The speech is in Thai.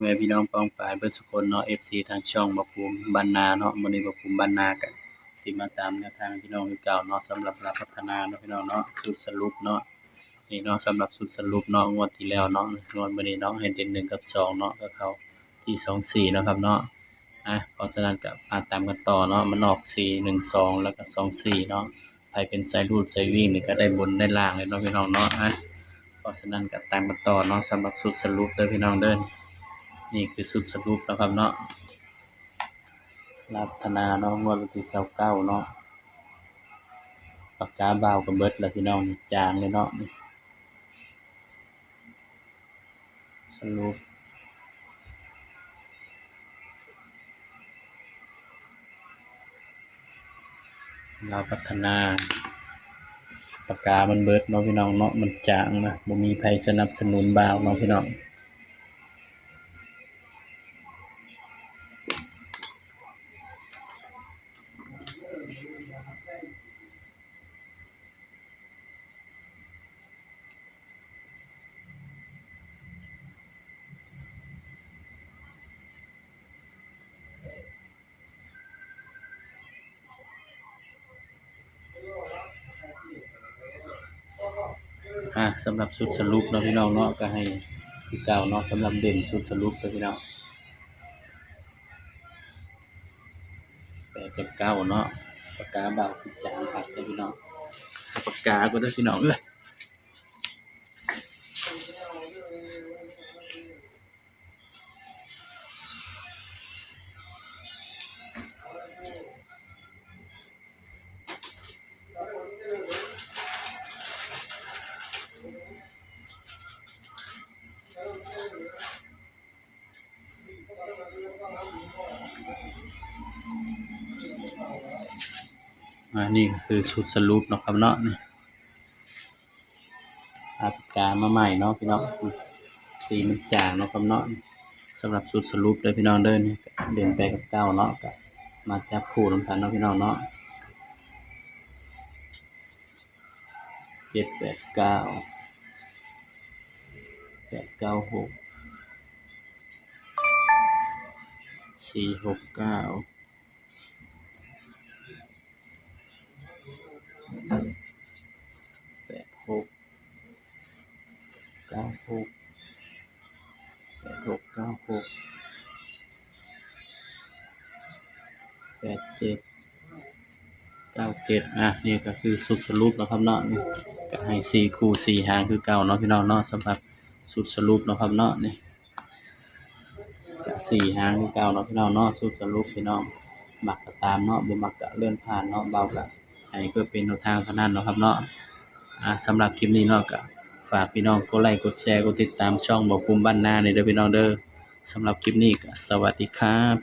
แม่พี่น้องป้องปรายเบิดสุคนเนาะ FC ทางช่องบ่ภูมิบ้านนาเนาะมื้อนี้บ่ภูมิบ้านนาก็สิมาตามแนวทางพี่น้องคือเก่าเนาะสำหรับหลักพัฒนาเนาะพี่น้องเนาะสูตรสรุปเนาะนี่เนาะสำหรับสูตรสรุปเนาะงวดที่แล้วเนาะงวดมื้อนี้เนาะให้เด่น1กับ2เนาะก็เข้าที่24เนาะครับเนาะเพราะฉะนั้นก็มาตามกันต่อเนาะมันออก412แล้วก็24เนาะใครเป็นสายรูดสายวิ่งนี่ก็ได้บนได้ล่างเลยเนาะพี่น้องเนาะเพราะฉะนั้นก็ตามกันต่อเนาะสำหรับสูตรสรุปเด้อพี่น้องเด้อ นี่คือสุดสรุปแล้วครับเนาะลัฒนาเนาะงวดวันที่29เนาะปากกาบาวก็เบิดแล้วพี่น้องจางเลยเนาะสรุปเราพัฒนาปากกามันเบิดเนาะพี่น้องเนาะมันจางนะบ่มีไผสนับสนุนบาวเนาะพี่น้องสำหรับสุดสรุปเนาะพี่น้องเนาะก็ให้คือเก่าเนาะสำหรับเด่นสุดสรุปเลยพี่น้อง8กับ9เนาะปากกาบาวคือจางคักเลยพี่น้องปากกาก็เด้อพี่น้องนี่ก็คือสุดสรุปเนาะครับเนาะนี่ปากกามาใหม่เนาะพี่น้องสีมันจางเนาะครับเนาะสำหรับสุดสรุปเลยพี่น้องเด้อนี่เด่น8กับ9เนาะก็มาจับคู่นำกันเนาะพี่น้องเนาะ7 8 9 8 9 6 4 6 9 8 6 9 6 8 6 9 6 8 7 9 7นี่ก็คือสุดสรุปแล้วครับเนาะนี่ก็ให้4คู่4หางคือเก่าเนาะพี่น้องเนาะสำหรับสุดสรุปเนาะครับเนาะนี่ก็4หางคือเก่าเนาะพี่น้องเนาะสุดสรุปพี่น้องมักก็ตามเนาะบ่มักก็เลื่อนผ่านเนาะเบาก็ให้เพื่อเป็นแนวทางเท่านั้นเนาะครับเนาะสำหรับคลิปนี้เนาะก็ฝากพี่น้องกดไลค์กดแชร์กดติดตามช่องบ่ภูมิบ้านนานี่เด้อพี่น้องเด้อสำหรับคลิปนี้ก็สวัสดีครับ